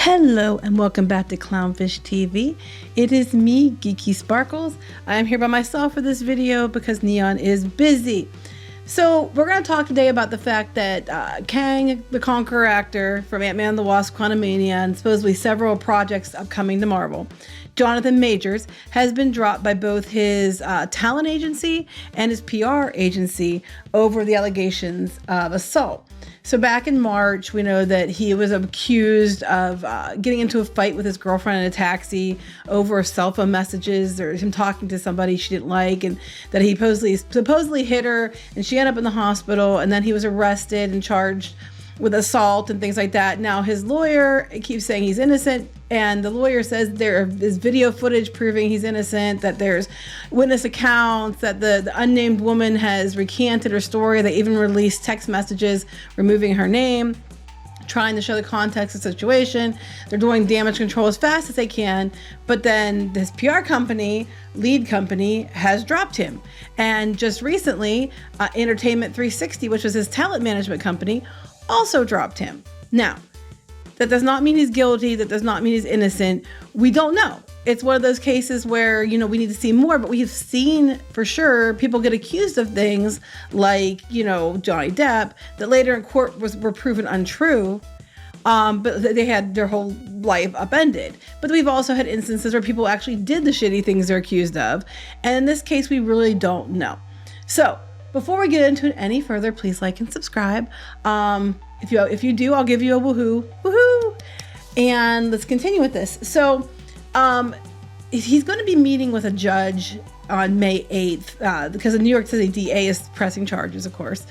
Hello and welcome back to Clownfish TV. It is me, Geeky Sparkles. I am here by myself for this video because Neon is busy. So we're going to talk today about the fact that Kang, the Conqueror actor from Ant-Man and the Wasp: Quantumania, and supposedly several projects upcoming to Marvel, Jonathan Majors, has been dropped by both his talent agency and his PR agency over the allegations of assault. So back in March, we know that he was accused of getting into a fight with his girlfriend in a taxi over cell phone messages or him talking to somebody she didn't like, and that he supposedly hit her and she ended up in the hospital, and then he was arrested and charged with assault and things like that. Now his lawyer keeps saying he's innocent, and the lawyer says there is video footage proving he's innocent, that there's witness accounts, that the unnamed woman has recanted her story. They even released text messages removing her name, trying to show the context of the situation. They're doing damage control as fast as they can, but then this PR company, lead company, has dropped him. And just recently, Entertainment 360, which was his talent management company, also dropped him. Now, that does not mean he's guilty. That does not mean he's innocent. We don't know. It's one of those cases where, we need to see more, but we have seen for sure people get accused of things like, Johnny Depp, that later in court were proven untrue. But they had their whole life upended. But we've also had instances where people actually did the shitty things they're accused of. And in this case, we really don't know. Before we get into it any further, please like and subscribe. If you do, I'll give you a woohoo. And let's continue with this. So he's going to be meeting with a judge on May 8th because the New York City DA is pressing charges, of course.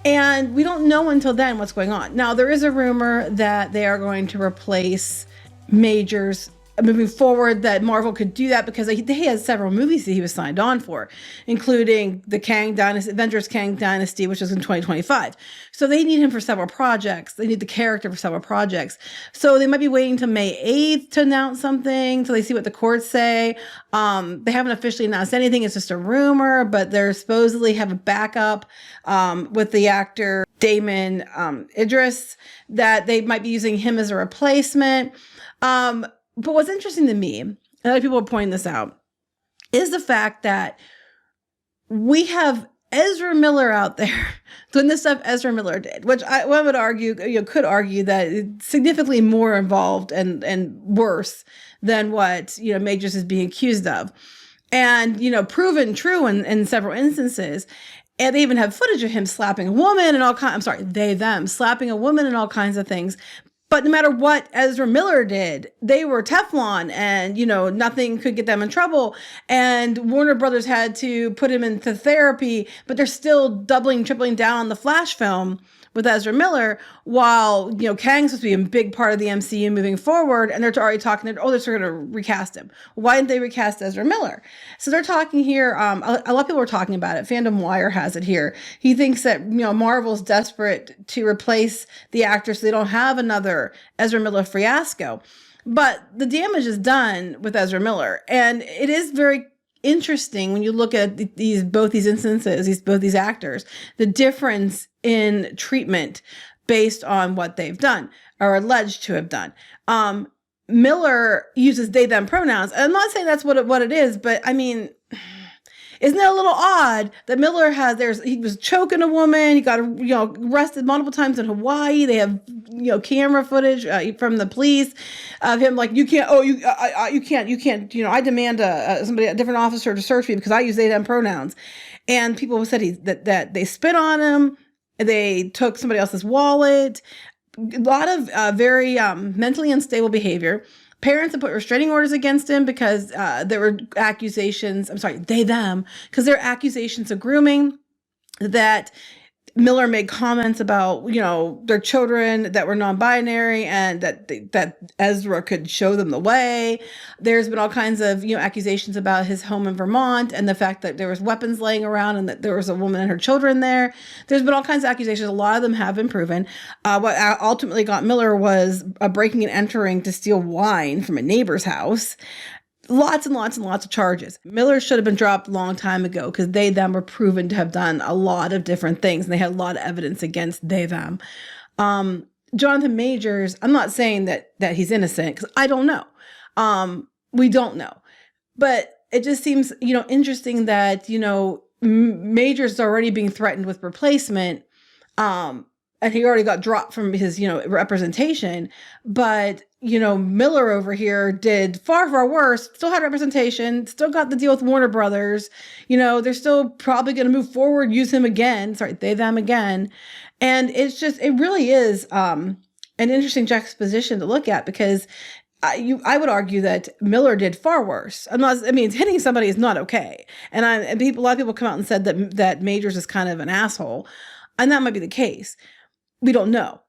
And we don't know until then what's going on. Now, there is a rumor that they are going to replace Majors moving forward, that Marvel could do that because he has several movies that he was signed on for, including the Kang Dynasty, Avengers Kang Dynasty, which is in 2025. So they need him for several projects. They need the character for several projects. So they might be waiting till May 8th to announce something, till they see what the courts say. They haven't officially announced anything. It's just a rumor, but they're supposedly have a backup with the actor Damon Idris, that they might be using him as a replacement. But what's interesting to me, and other people are pointing this out, is the fact that we have Ezra Miller out there doing the stuff Ezra Miller did, which one would argue, could argue that it's significantly more involved and worse than what, Majors is being accused of. And, proven true in several instances. And they even have footage of him slapping a woman and all kinds, them slapping a woman and all kinds of things. But no matter what Ezra Miller did, they were Teflon, and, nothing could get them in trouble. And Warner Brothers had to put him into therapy, but they're still doubling, tripling down on the Flash film with Ezra Miller, while, Kang's supposed to be a big part of the MCU moving forward, and they're already talking, they're going to recast him. Why didn't they recast Ezra Miller? So they're talking here, a lot of people are talking about it. Fandom Wire has it here. He thinks that, Marvel's desperate to replace the actor so they don't have another Ezra Miller fiasco. But the damage is done with Ezra Miller, and it is very interesting when you look at both these instances, both these actors, the difference in treatment based on what they've done or alleged to have done. Miller uses they them pronouns. I'm not saying that's what it is, but I mean, isn't it a little odd that Miller he was choking a woman, he got arrested multiple times in Hawaii. They have camera footage from the police of him like, you can't, I demand a different officer to search me because I use they them pronouns. And people said that they spit on him, they took somebody else's wallet, a lot of very mentally unstable behavior. Parents have put restraining orders against him because there were accusations, because there are accusations of grooming, that Miller made comments about, their children that were non-binary, and that Ezra could show them the way. There's been all kinds of, accusations about his home in Vermont and the fact that there was weapons laying around and that there was a woman and her children there. There's been all kinds of accusations. A lot of them have been proven. What ultimately got Miller was a breaking and entering to steal wine from a neighbor's house. Lots and lots and lots of charges. Miller should have been dropped a long time ago because them were proven to have done a lot of different things, and they had a lot of evidence against them. Jonathan Majors, I'm not saying that he's innocent, because I don't know. We don't know. But it just seems, interesting that, Majors is already being threatened with replacement. And he already got dropped from his, representation. But, Miller over here did far, far worse, still had representation, still got the deal with Warner Brothers. They're still probably going to move forward, use him again. Sorry, them again. And it's just, it really is an interesting juxtaposition to look at, because I would argue that Miller did far worse. Hitting somebody is not okay. And a lot of people come out and said that Majors is kind of an asshole. And that might be the case. We don't know.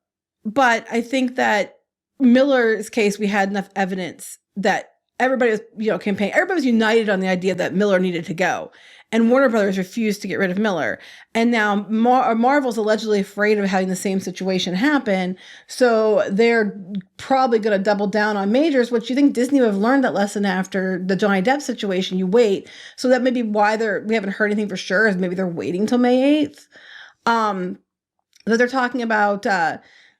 But I think that Miller's case, we had enough evidence that everybody was, campaigning. Everybody was united on the idea that Miller needed to go. And Warner Brothers refused to get rid of Miller. And now Marvel's allegedly afraid of having the same situation happen. So they're probably going to double down on Majors, which you think Disney would have learned that lesson after the Johnny Depp situation. You wait. So that may be why we haven't heard anything for sure, is maybe they're waiting till May 8th. That they're talking about,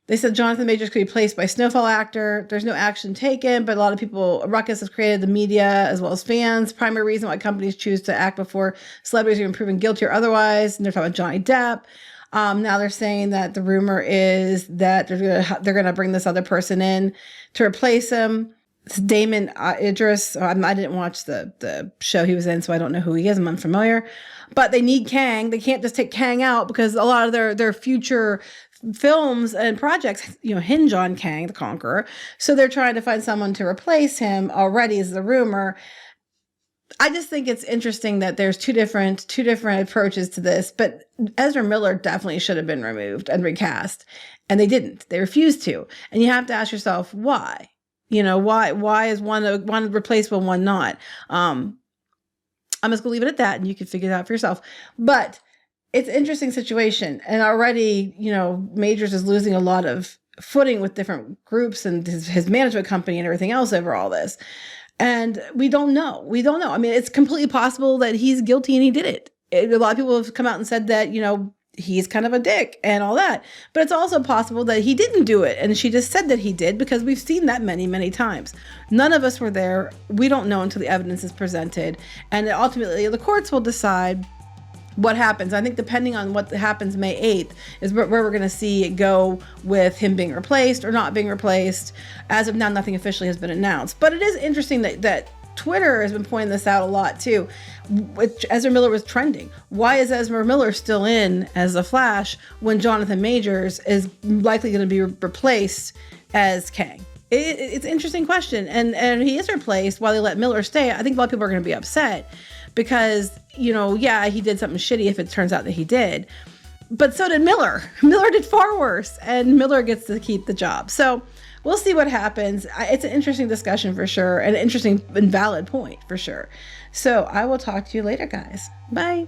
they said Jonathan Majors could be placed by Snowfall actor. There's no action taken, but a lot of people, ruckus has created the media as well as fans. Primary reason why companies choose to act before celebrities are even proven guilty or otherwise. And they're talking about Johnny Depp. Now they're saying that the rumor is that they're gonna bring this other person in to replace him. It's Damon Idris. I didn't watch the show he was in, so I don't know who he is. I'm unfamiliar. But they need Kang. They can't just take Kang out, because a lot of their future films and projects, hinge on Kang the Conqueror. So they're trying to find someone to replace him already, is the rumor. I just think it's interesting that there's two different approaches to this. But Ezra Miller definitely should have been removed and recast, and they didn't. They refused to. And you have to ask yourself why. Why is one replaceable, one not? I'm just gonna leave it at that, and you can figure it out for yourself. But it's an interesting situation, and already, Majors is losing a lot of footing with different groups and his management company and everything else over all this. And we don't know. It's completely possible that he's guilty and he did it. A lot of people have come out and said that, he's kind of a dick and all that. But it's also possible that he didn't do it, and she just said that he did, because we've seen that many, many times. None of us were there. We don't know until the evidence is presented. And ultimately, the courts will decide what happens. I think depending on what happens May 8th is where we're going to see it go with him being replaced or not being replaced. As of now, nothing officially has been announced. But it is interesting that Twitter has been pointing this out a lot too, which Ezra Miller was trending. Why is Ezra Miller still in as the Flash when Jonathan Majors is likely going to be replaced as Kang? It's an interesting question. And he is replaced while they let Miller stay. I think a lot of people are going to be upset because, he did something shitty if it turns out that he did. But so did Miller. Miller did far worse, and Miller gets to keep the job. So we'll see what happens. It's an interesting discussion for sure, and an interesting and valid point for sure. So I will talk to you later, guys. Bye.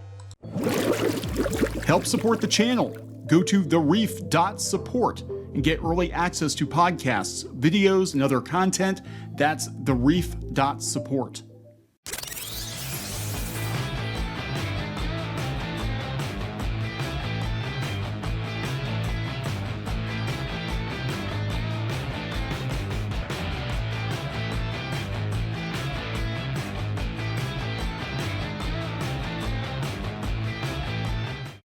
Help support the channel. Go to thereef.support and get early access to podcasts, videos, and other content. That's thereef.support.